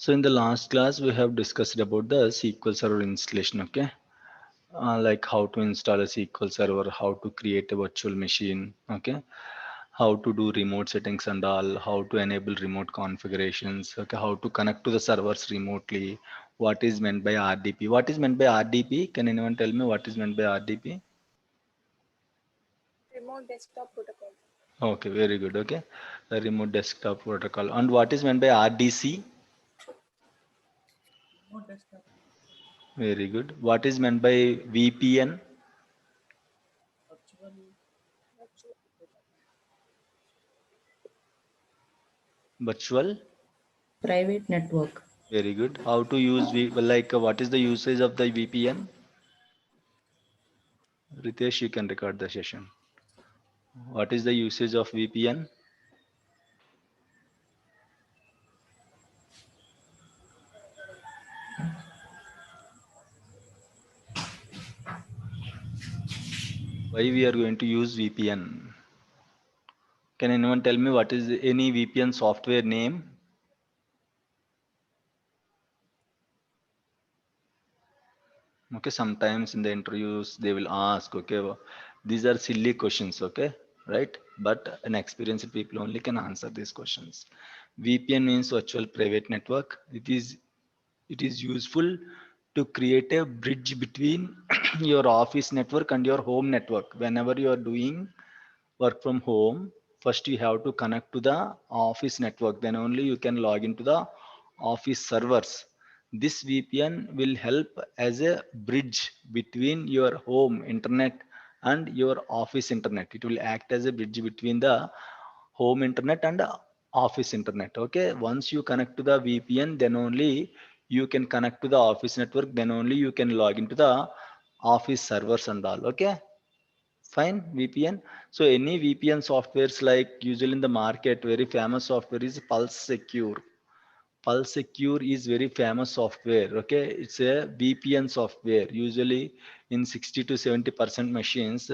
So in the last class, we have discussed about the SQL Server installation, okay? Like how to install a SQL Server, how to create a virtual machine, okay? How to do remote settings and all, how to enable remote configurations, okay? How to connect to the servers remotely, what is meant by RDP. What is meant by RDP? Can anyone tell me what is meant by RDP? Remote desktop protocol. Okay, very good, okay? The remote desktop protocol. And what is meant by RDC? Remote desktop. Very good. What is meant by VPN? Virtual. Virtual Virtual. Private network. Very good. How to use what is the usage of the VPN? Ritesh, you can record the session. What is the usage of VPN? Why we are going to use VPN? Can anyone tell me what is any VPN software name? Okay, sometimes in the interviews they will ask, okay, these are silly questions, okay, right? But an experienced people only can answer these questions. VPN means virtual private network. It is useful to create a bridge between your office network and your home network. Whenever you are doing work from home, first you have to connect to the office network, then only you can log into the office servers. This VPN will help as a bridge between your home internet and your office internet. It will act as a bridge between the home internet and office internet. Okay, once you connect to the VPN, then only you can connect to the office network, then only you can log into the office servers and all. Okay, fine. VPN. So any VPN softwares, like usually in the market, very famous software is Pulse Secure. Pulse Secure is very famous software. Okay, it's a VPN software. Usually in 60 to 70% machines,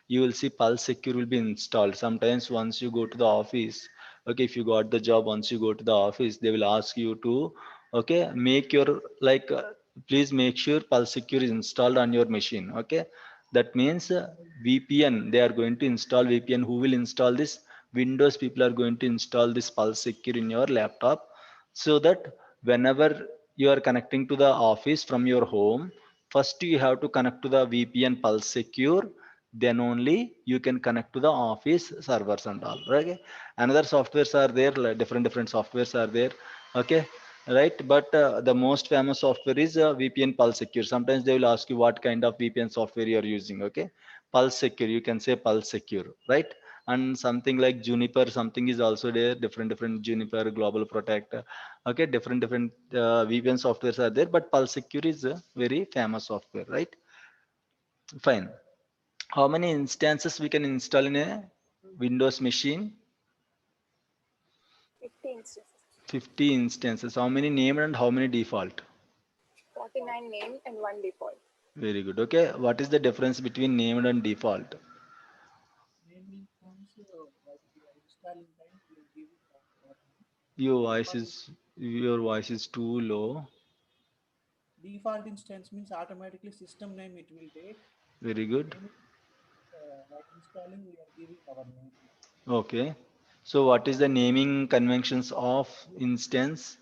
you will see Pulse Secure will be installed. Sometimes once you go to the office, okay, if you got the job, once you go to the office, they will ask you to, okay, make your please make sure Pulse Secure is installed on your machine. Okay, that means VPN. They are going to install VPN. Who will install this? Windows people are going to install this Pulse Secure in your laptop, so that whenever you are connecting to the office from your home, first you have to connect to the VPN Pulse Secure, then only you can connect to the office servers and all. Okay, another softwares are there, like different softwares are there. Okay, right? But the most famous software is VPN Pulse Secure. Sometimes they will ask you what kind of VPN software you are using. Okay, Pulse Secure, you can say Pulse Secure, right? And something like Juniper, something is also there, different Juniper, Global Protect. Okay, different VPN softwares are there, but Pulse Secure is a very famous software, right? Fine. How many instances we can install in a Windows machine? 50 instances. 50 instances. How many named and how many default? 49 named and 1 default. Very good. Okay, what is the difference between named and default? Naming comes while we are installing time, we are giving our name. Your voice Default, is your voice is too low. default instance means automatically system name it will take. Very good. Naming, while installing, we are giving our name. Okay. So what is the naming conventions of instance?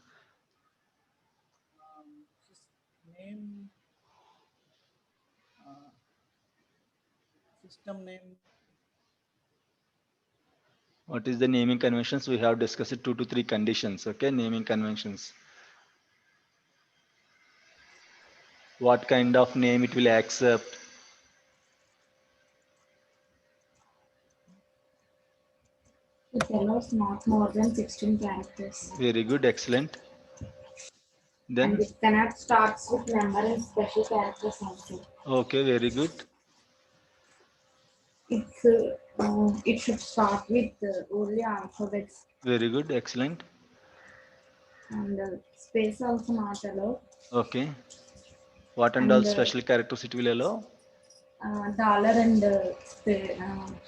Name, uh, system name. What is the naming conventions? We have discussed 2 to 3 conditions. Okay, naming conventions. What kind of name it will accept? It allows not more than 16 characters. Very good, excellent. And Then, it cannot starts with number and special characters also. okay, very good. It should start with only alphabets, Very good, excellent. and space also not allowed, Okay. What and all and special characters it will allow? dollar and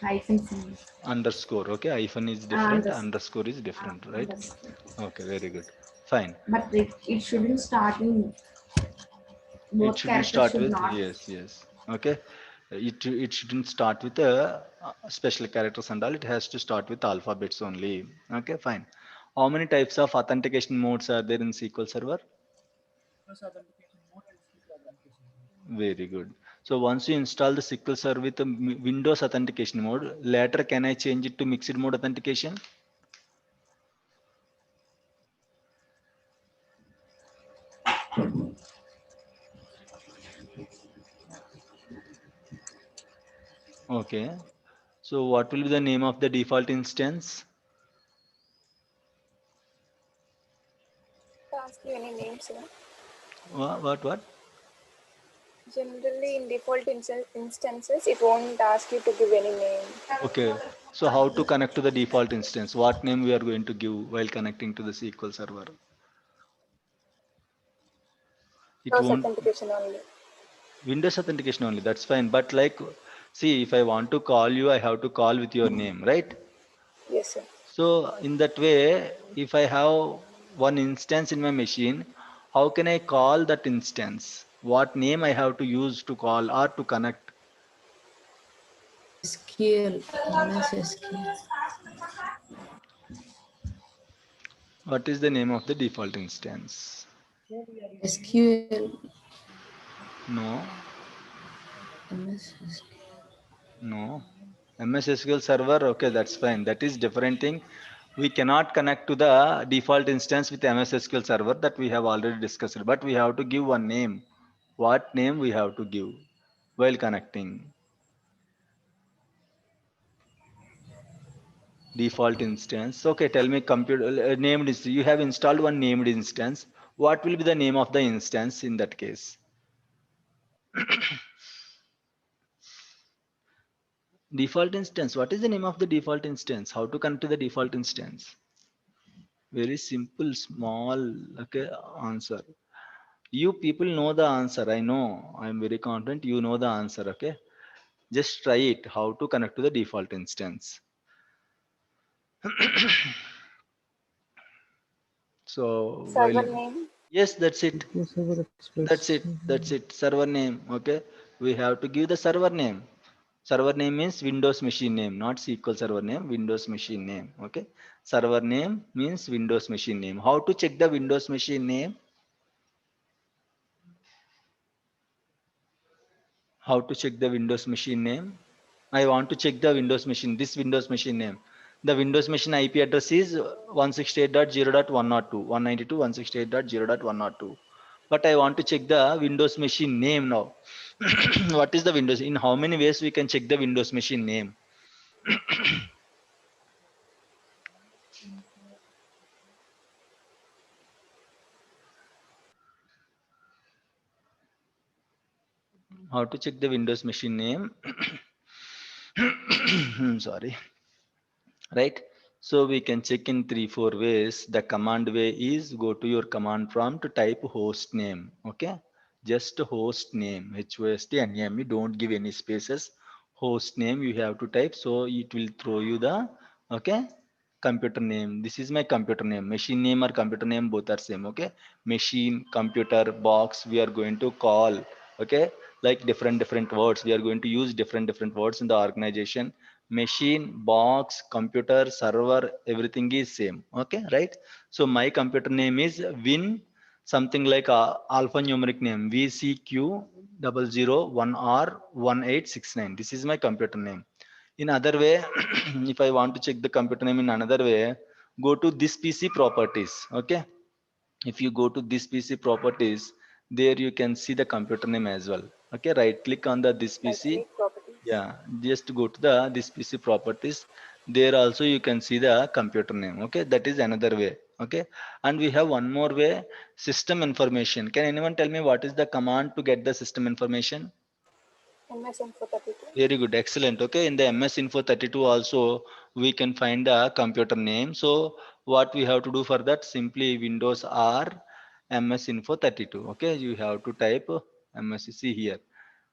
hyphen sign. Underscore. Okay, hyphen is different, Unders underscore is different, right? underscore. Okay, very good. Fine. But it shouldn't start in It both shouldn't characters start should with, not. yes. Okay. It shouldn't start with a special characters and all. It has to start with alphabets only. Okay, fine. How many types of authentication modes are there in SQL Server? Plus authentication mode and secret authentication mode. Very good. So once you install the SQL Server with the Windows authentication mode, later can I change it to mixed mode authentication? Okay. So what will be the name of the default instance? Ask you any names, sir. What? Generally, in default instances, it won't ask you to give any name. Okay. So how to connect to the default instance? What name we are going to give while connecting to the SQL Server? It Those won't. authentication only. Windows authentication only. That's fine. But like, see, if I want to call you, I have to call with your name, right? Yes, sir. So in that way, if I have one instance in my machine, how can I call that instance? What name I have to use to call or to connect? SQL, MS SQL. What is the name of the default instance? SQL, No, MS SQL. no. MS SQL Server, okay, that's fine. That is different thing. We cannot connect to the default instance with MS SQL Server that we have already discussed, but we have to give one name. What name we have to give while connecting? Default instance. Okay, tell me computer named is you have installed one named instance. What will be the name of the instance in that case? Default instance. What is the name of the default instance? How to connect to the default instance? Very simple, small, okay, answer. You people know the answer. I know. I'm very confident you know the answer. Okay. Just try it. How to connect to the default instance. So Server while name. yes, that's it. SQL Server That's Express. it. That's it. Server name. Okay. We have to give the server name. Server name means Windows machine name, not SQL Server name, Windows machine name. Okay. Server name means Windows machine name. How to check the Windows machine name? How to check the Windows machine name? I want to check the Windows machine, this Windows machine name. The Windows machine IP address is 168.0.102, 192.168.0.102. But I want to check the Windows machine name now. What is the Windows? In how many ways we can check the Windows machine name? How to check the Windows machine name? Sorry. Right? So we can check in 3 4 ways. The command way is go to your command prompt, type host name. Okay, just host name, HOST don't give any spaces. Host name you have to type, so it will throw you the okay computer name. This is my computer name. Machine name or computer name both are same. Okay, machine, computer, box, we are going to call, okay, like different words. We are going to use different words in the organization. Machine, box, computer, server, everything is same. Okay, right? So my computer name is Win, something like alphanumeric name VCQ0001R1869. This is my computer name. In other way, if I want to check the computer name in another way, go to this PC properties. Okay, if you go to this PC properties, there you can see the computer name as well. Okay, right click on the this Right PC. click properties. Yeah, just go to the this PC properties. There also you can see the computer name. Okay, that is another way. Okay, and we have one more way, system information. Can anyone tell me what is the command to get the system information? MS Info 32. Very good, excellent. Okay, in the MS Info 32 also we can find the computer name. So what we have to do for that? Simply Windows R MS Info 32. Okay, you have to type MSC here.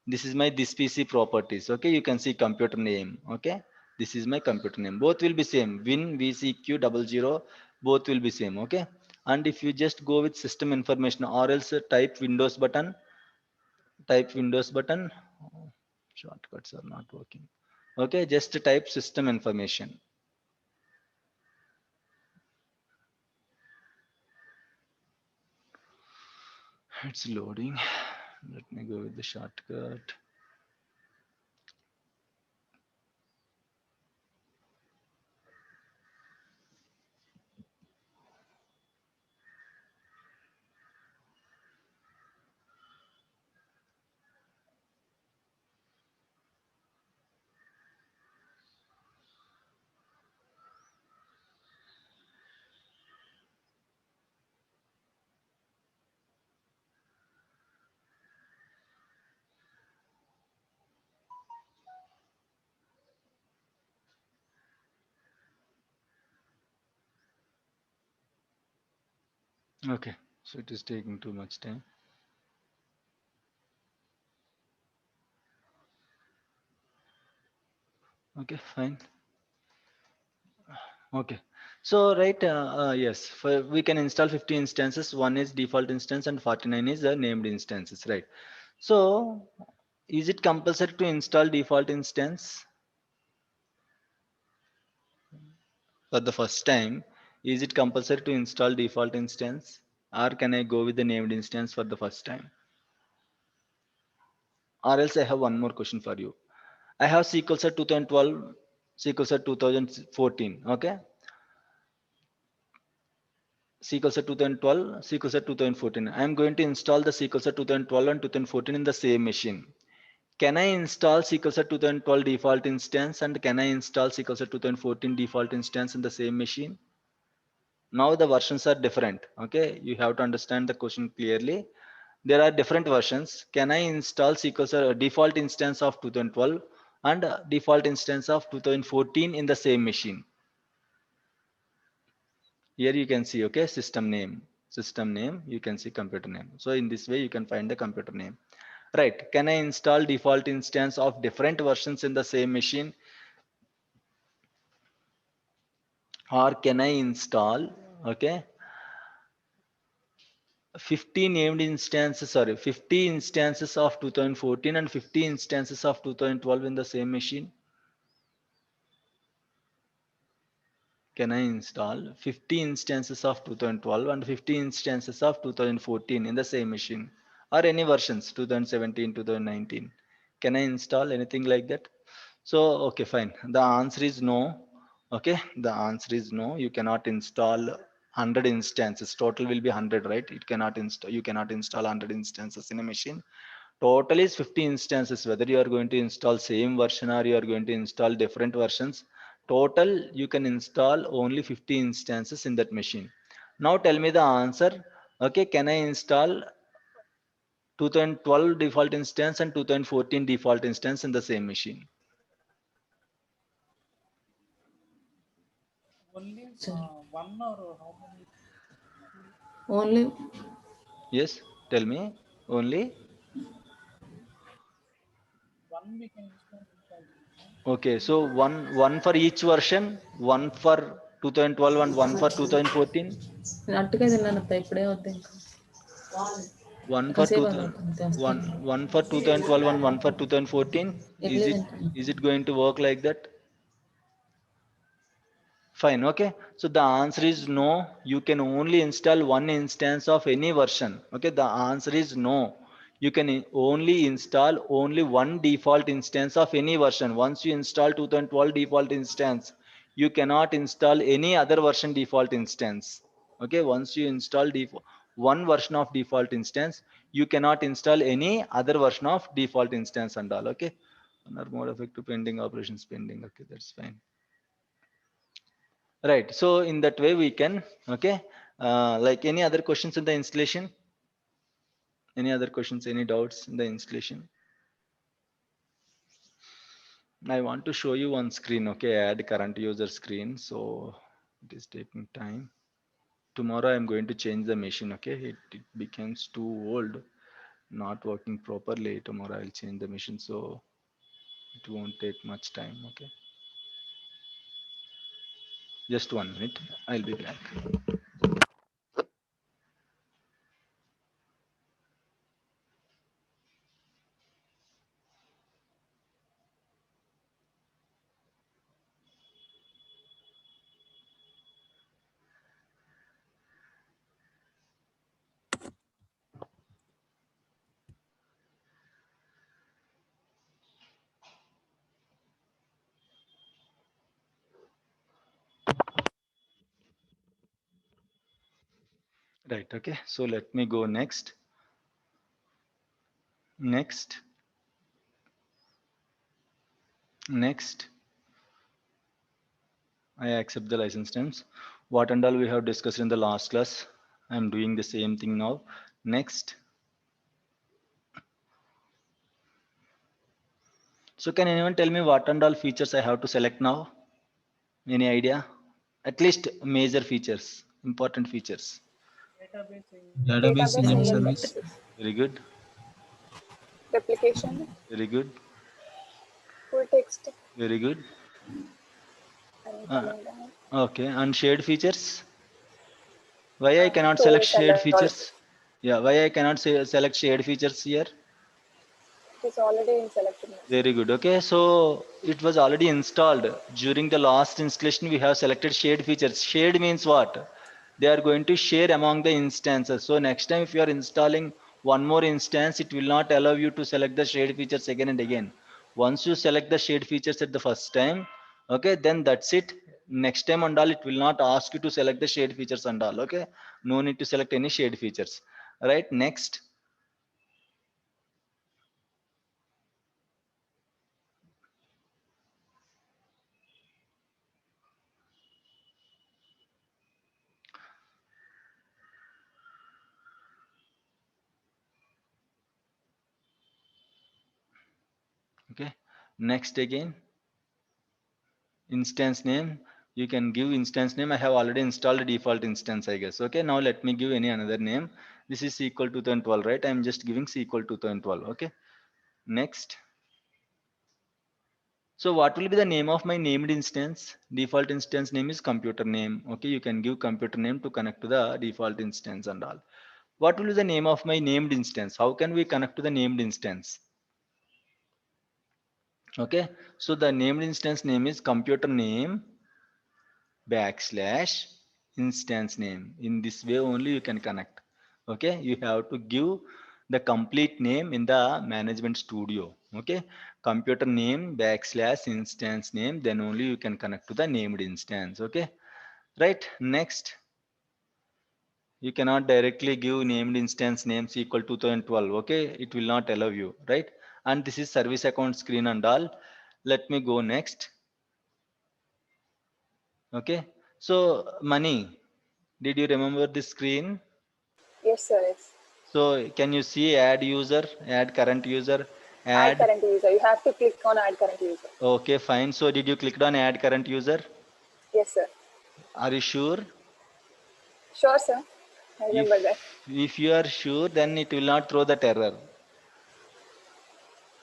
This is my this PC properties. Okay, you can see computer name. Okay, this is my computer name. Both will be same. Win VCQ00 both will be same. Okay, And if you just go with system information, or else type Windows button, shortcuts are not working. Okay, just type system information. It's loading. Let me go with the shortcut. Okay, so it is taking too much time. Okay, fine. Okay, so right, yes, we can install 50 instances. One is default instance and 49 is the named instances, right? So is it compulsory to install default instance for the first time? Is it compulsory to install default instance, or can I go with the named instance for the first time? Or else I have one more question for you. I have SQL Set 2012, SQL Set 2014. Okay, SQL Set 2012, SQL Set 2014. I am going to install the SQL Set 2012 and 2014 in the same machine. Can I install SQL Set 2012 default instance and can I install SQL Set 2014 default instance in the same machine? Now the versions are different. Okay, you have to understand the question clearly. There are different versions. Can I install SQL Server default instance of 2012 and default instance of 2014 in the same machine? Here you can see, okay, system name, you can see computer name. So in this way you can find the computer name. Right, can I install default instance of different versions in the same machine? Or can I install, okay, 50 named instances, sorry, 50 instances of 2014 and 50 instances of 2012 in the same machine? Can I install 50 instances of 2012 and 50 instances of 2014 in the same machine, or any versions 2017, 2019? Can I install anything like that? So, okay, fine. The answer is no. Okay, the answer is no. You cannot install 100 instances. Total will be 100, right? It cannot install. You cannot install 100 instances in a machine. Total is 50 instances. Whether you are going to install same version or you are going to install different versions, total you can install only 50 instances in that machine. Now tell me the answer. Okay, can I install 2012 default instance and 2014 default instance in the same machine? Only Sir. one or how many? Only Yes, tell me. Only. One we can install inside. Okay, so one for each version, one for 2012 and one for 2014. నేను అట్టుగా తిన్నాను అత్త ఇప్పుడే వద్దు ఇంకా One for కాసేపు అంతే one వస్తాను one for 2012 and one for 2014. Idli తింటాను Is it going to work like that? Fine, okay. So the answer is no. You can only install one instance of any version. Okay, the answer is no. You can only install only one default instance of any version. Once you install 2012 default instance, you cannot install any other version default instance. Okay, once you install one version of default instance, you cannot install any other version of default instance and all. Okay, or more effective pending operations pending. Okay, that's fine. Right, so in that way we can, okay, like any other questions in the installation, any other questions, any doubts in the installation? I want to show you one screen. Okay, add current user screen, so it is taking time. Tomorrow I'm going to change the machine. Okay, it becomes too old, not working properly. Tomorrow I'll change the machine, so it won't take much time. Okay, just 1 minute, I'll be back. Right. Okay. So let me go next. Next. I accept the license terms. What and all we have discussed in the last class. I'm doing the same thing now. Next. So can anyone tell me what and all features I have to select now? Any idea? At least major features, important features. Database Database single single Element. service. services. Very good. Replication, Very good. full text, Very good. and Uh, coming down okay. And shared features. Why I cannot select to shared select all. features? Yeah. Why I cannot say, select shared features here? It is already in selected mode. Very good. Okay, so it was already installed. During the last installation, we have selected shared features. Shared means what? They are going to share among the instances. So next time if you are installing one more instance, it will not allow you to select the shared features again and again. Once you select the shared features at the first time, okay, then that's it. Next time and all, it will not ask you to select the shared features and all. Okay, no need to select any shared features. Right, next. Okay, next again. Instance name, you can give instance name. I have already installed a default instance, I guess. Okay, now let me give any another name. This is SQL 2012, right? I'm just giving SQL 2012. Okay, next. So what will be the name of my named instance? Default instance name is computer name. Okay, you can give computer name to connect to the default instance and all. What will be the name of my named instance? How can we connect to the named instance? Okay, so the named instance name is computer name backslash instance name. In this way only you can connect. Okay, you have to give the complete name in the management studio. Okay, computer name backslash instance name, then only you can connect to the named instance. Okay, right. Next, you cannot directly give named instance names equal to 2012. Okay, it will not allow you, right? And this is service account screen and all. Let me go next. Okay, so money, did you remember this screen? Yes, sir. Yes. So can you see add user, add current user, Add add? current user. You have to click on add current user. Okay, fine. So did you click on add current user? Yes, sir. Are you sure? Sure, sir. I If remember that. if you are sure, then it will not throw that error.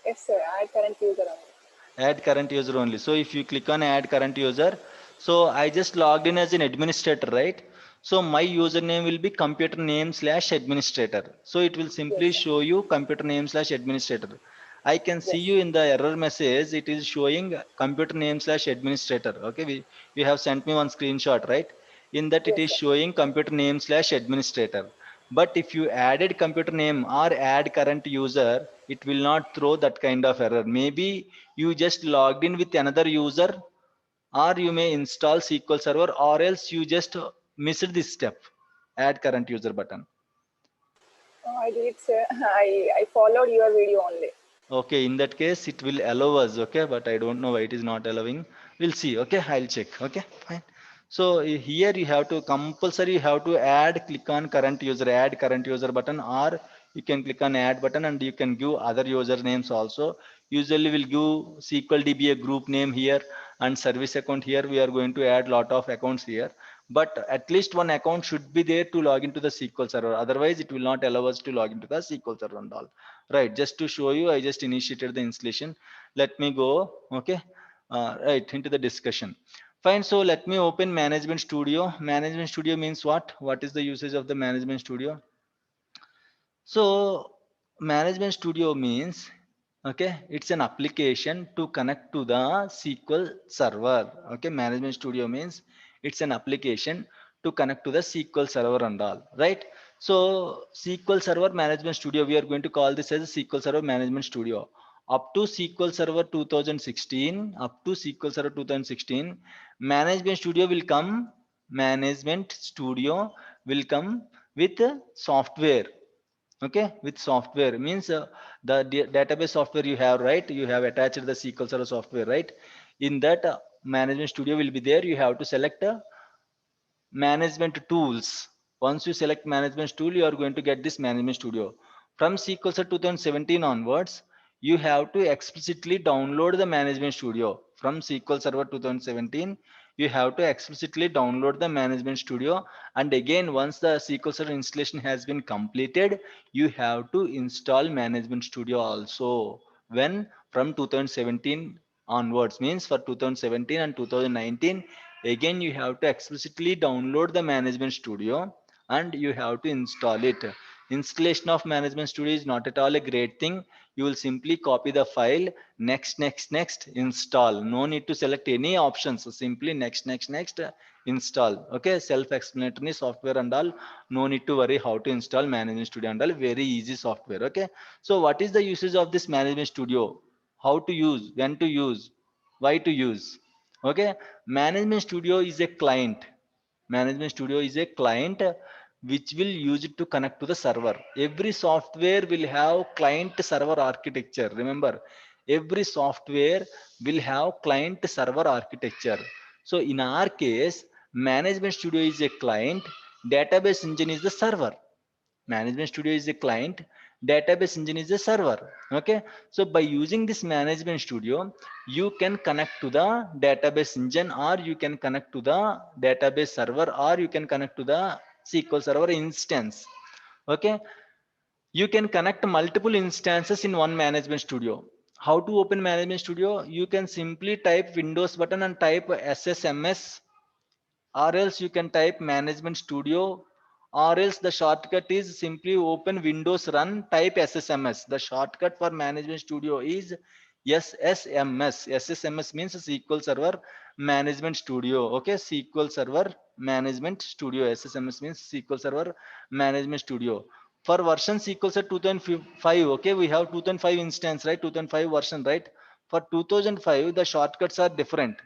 Yes, sir. Add current user only. Add current user only. So if you click on add current user, so I just logged in as an administrator, right? So my username will be computer name slash administrator. So it will Yes, simply sir. show you computer name slash administrator. I can see Yes. you in the error message. It is showing computer name slash administrator. Okay, you have sent me one screenshot, right? In that it Yes, is sir. showing computer name slash administrator. But if you added computer name or add current user, it will not throw that kind of error. Maybe you just logged in with another user, or you may install SQL Server, or else you just missed this step, add current user button. Oh, I did, sir. I followed your video only. Okay, in that case it will allow us. Okay, but I don't know why it is not allowing. We'll see. Okay, I'll check. Okay, fine. So here you have to compulsory, you have to add, click on current user, add current user button, or you can click on add button and you can give other usernames also. Usually we'll give SQL DB a group name here, and service account here. We are going to add lot of accounts here, but at least one account should be there to log into the SQL server. Otherwise it will not allow us to log into the SQL server and all. Right, just to show you, I just initiated the installation. Let me go. Okay, right, into the discussion. Fine, so let me open management studio. Management studio means what is the usage of the management studio? So management studio means, okay, it's an application to connect to the SQL server. Okay, management studio means it's an application to connect to the SQL server and all, right? So SQL server management studio, we are going to call this as a SQL server management studio. Up to SQL server 2016, up to SQL server 2016, management studio will come, management studio will come with software. Okay, with software means the database software you have, right? You have attached the SQL Server software, right? In that management studio will be there. You have to select management tools. Once you select management tool, you are going to get this management studio. From SQL Server 2017 onwards, you have to explicitly download the management studio. From SQL Server 2017, you have to explicitly download the management studio. And again, once the SQL Server installation has been completed, you have to install management studio also. When from 2017 onwards, means for 2017 and 2019, again you have to explicitly download the management studio and you have to install it. Installation of management studio is not at all a great thing. You will simply copy the file, next, install. No need to select any options. So simply next, install. Okay, self-explanatory software and all. No need to worry how to install management studio and all. Very easy software. Okay, so what is the usage of this management studio? How to use, when to use, why to use? Okay, management studio is a client. Management studio is a client which will use it to connect to the server. Every software will have client server architecture. Remember, every software will have client server architecture. So in our case, management studio is a client, database engine is the server. Management studio is a client, database engine is a server. Okay, so by using this management studio, you can connect to the database engine, or you can connect to the database server, or you can connect to the SQL server instance. Okay, you can connect multiple instances in one management studio. How to open management studio? You can simply type Windows button and type ssms, or else you can type management studio, or else the shortcut is simply open Windows, run, type ssms. The shortcut for management studio is ssms means SQL server management studio. Okay, SQL server management studio, ssms means SQL server management studio. For version SQL server 2005, okay, we have 2005 instance, right? 2005 version, right? For 2005 the shortcuts are different.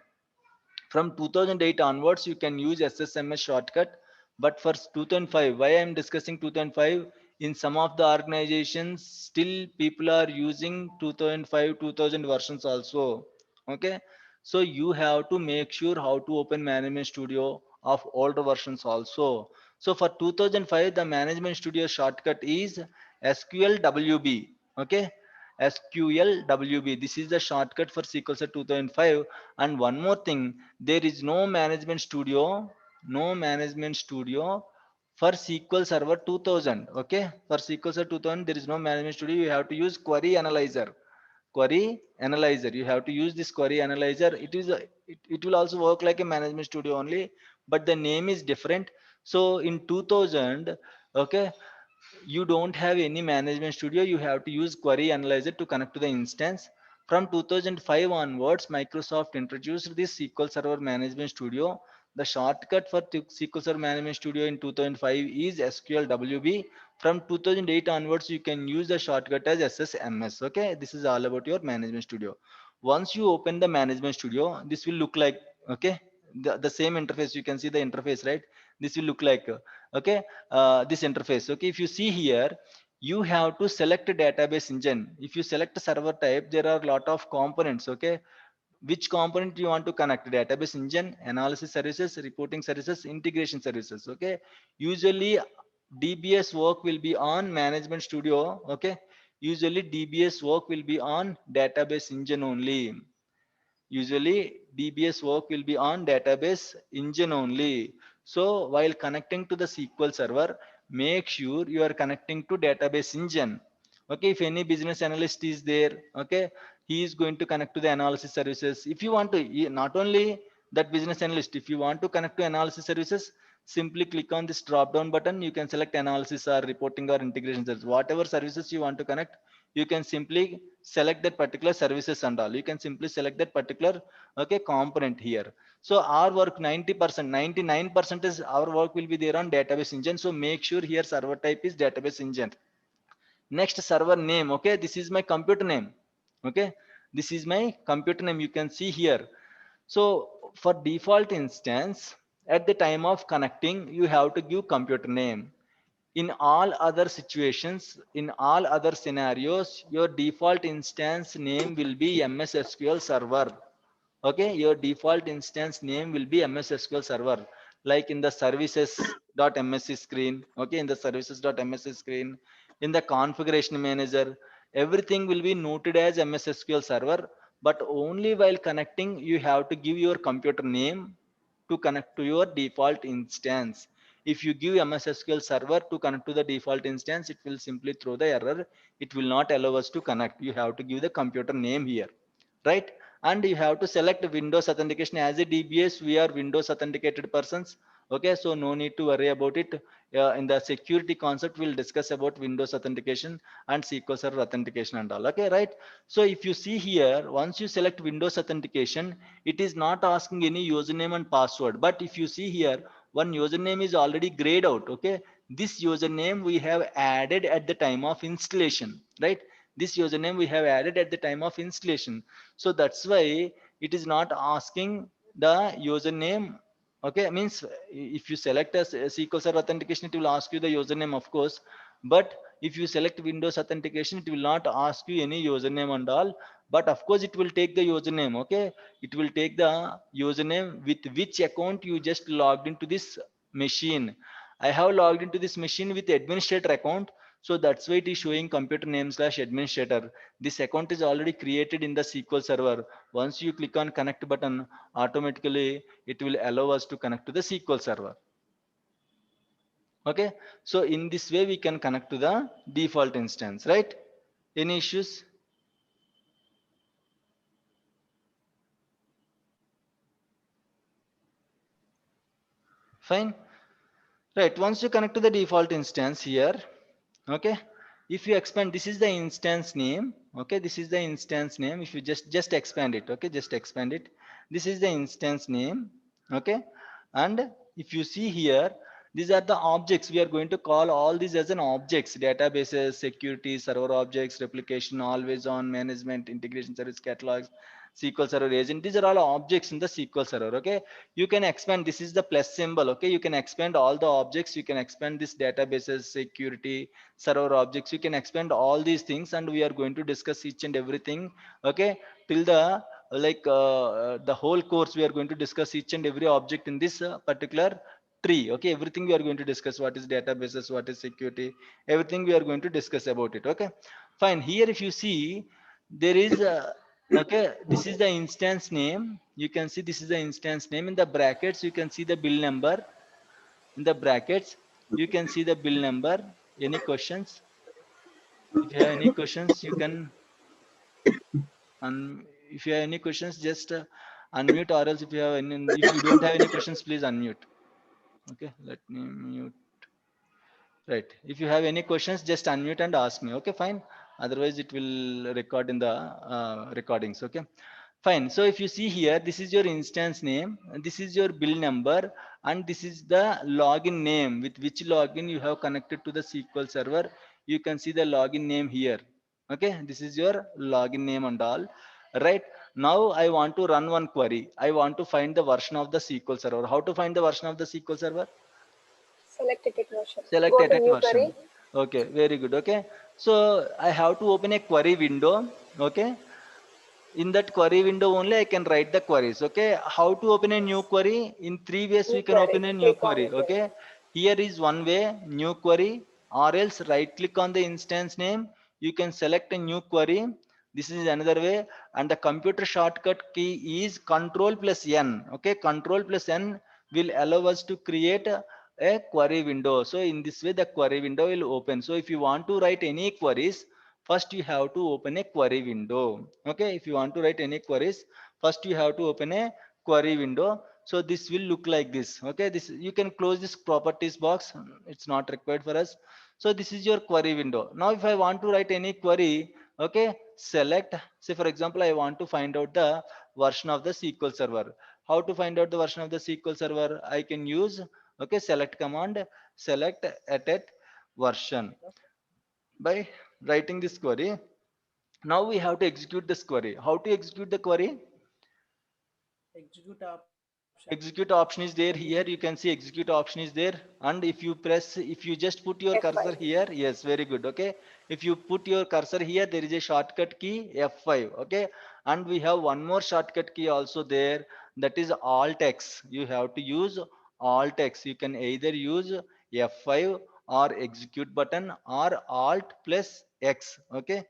From 2008 onwards, you can use SSMS shortcut. But for 2005, why I am discussing 2005? In some of the organizations, still people are using 2005, 2000 versions also. Okay. So you have to make sure how to open Management Studio of older versions also. So for 2005, the Management Studio shortcut is SQLWB. Okay. SQLWB. This is the shortcut for SQL Server 2005. And one more thing, there is no management studio, no management studio for SQL Server 2000. Okay, for SQL Server 2000 there is no management studio. You have to use Query Analyzer. Query Analyzer, you have to use this Query Analyzer. It will also work like a management studio only, but the name is different. So in 2000, okay, you don't have any management studio. You have to use Query Analyzer to connect to the instance. From 2005 onwards, Microsoft introduced this SQL Server Management Studio. The shortcut for SQL Server Management Studio in 2005 is SQLWB. From 2008 onwards, you can use the shortcut as SSMS. Okay, this is all about your Management Studio. Once you open the Management Studio, this will look like, okay, the same interface. You can see the interface, right? This will look like, okay, this interface. Okay, if you see here, you have to select a database engine. If you select a server type, there are a lot of components. Okay, which component you want to connect? Database engine, analysis services, reporting services, integration services. Okay, usually DBS work will be on Management Studio. Okay, usually DBS work will be on database engine only. Usually DBS work will be on database engine only. So while connecting to the SQL server, make sure you are connecting to database engine. Okay, if any business analyst is there, okay, he is going to connect to the analysis services. If you want to, not only that business analyst, if you want to connect to analysis services, simply click on this drop down button. You can select analysis or reporting or integration services. Whatever services you want to connect, you can simply select that particular services and all. You can simply select that particular, okay, component here. So our work 90%, 99% is our work will be there on database engine. So make sure here server type is database engine. Next, server name. Okay, this is my computer name. Okay, this is my computer name. You can see here. So for default instance, at the time of connecting, you have to give computer name. In all other situations, in all other scenarios, your default instance name will be MS SQL Server. Okay, your default instance name will be MS SQL Server, like in the services.msc screen. Okay, in the services.msc screen, in the configuration manager, everything will be noted as MS SQL Server. But only while connecting, you have to give your computer name to connect to your default instance. If you give MS SQL Server to connect to the default instance, it will simply throw the error. It will not allow us to connect. You have to give the computer name here, right? And you have to select Windows authentication. As a DBS, we are Windows authenticated persons. Okay, so no need to worry about it. In the security concept, we'll discuss about Windows authentication and SQL Server authentication and all. Okay, right? So if you see here, once you select Windows authentication, it is not asking any username and password. But if you see here, one username is already grayed out. Okay, this username we have added at the time of installation, right? This username we have added at the time of installation. So that's why it is not asking the username. Okay, means if you select a SQL Server authentication, it will ask you the username, of course. But if you select Windows authentication, it will not ask you any username and all. But of course, it will take the username. Okay, it will take the username with which account you just logged into this machine. I have logged into this machine with administrator account. So that's why it is showing computer name slash administrator. This account is already created in the SQL Server. Once you click on connect button, automatically it will allow us to connect to the SQL Server. Okay, so in this way we can connect to the default instance, right? Any issues? Fine. Right, once you connect to the default instance here, okay, if you expand, this is the instance name. Okay, this is the instance name. If you just expand it, okay, just expand it. This is the instance name. Okay, and if you see here, these are the objects. We are going to call all these as an objects: databases, security, server objects, replication, always on, management, integration service, catalogs, SQL Server agent. These are all objects in the SQL Server. Okay, you can expand. This is the plus symbol. Okay, you can expand all the objects. You can expand this databases, security, server objects. You can expand all these things, and we are going to discuss each and everything. Okay, till the the whole course we are going to discuss each and every object in this particular tree. Okay, everything we are going to discuss. What is databases, what is security, everything we are going to discuss about it. Okay, fine. Here if you see, there is okay, this is the instance name. You can see this is the instance name. In the brackets you can see the bill number. In the brackets you can see the bill number. Any questions? If you have any questions, you can if you have any questions, just unmute, or else if you have any, if you don't have any questions, please unmute. Okay, let me mute. Right, if you have any questions, just unmute and ask me. Okay, fine. Otherwise it will record in the recordings. Okay, fine. So if you see here, this is your instance name, and this is your bill number, and this is the login name with which login you have connected to the SQL Server. You can see the login name here. Okay, this is your login name and all. Right, now I want to run one query. I want to find the version of the SQL Server. How to find the version of the SQL Server? Select edit version. Select Go to edit new version. query. Okay, very good. Okay, so I have to open a query window. Okay, in that query window only I can write the queries. Okay, how to open a new query? In three ways New we can query. open a new Click on query. new query. Okay, here is one way, new query, or else right click on the instance name, you can select a new query. This is another way, and the computer shortcut key is control plus n. Okay, control plus n will allow us to create a query window. So in this way the query window will open. So if you want to write any queries, first you have to open a query window. Okay, if you want to write any queries, first you have to open a query window. So this will look like this. Okay, this, you can close this properties box, it's not required for us. So this is your query window. Now if I want to write any query, okay, select, say for example I want to find out the version of the SQL Server. How to find out the version of the SQL Server? I can use, okay, select command, select edit version. By writing this query, now we have to execute this query. How to execute the query? execute after execute option is there here. You can see execute option is there, and if you press, if you just put your F5. cursor here, yes, very good. Okay, if you put your cursor here, there is a shortcut key F5. Okay, and we have one more shortcut key also there, that is Alt X. You have to use Alt X. You can either use F5 or execute button or Alt plus X. Okay,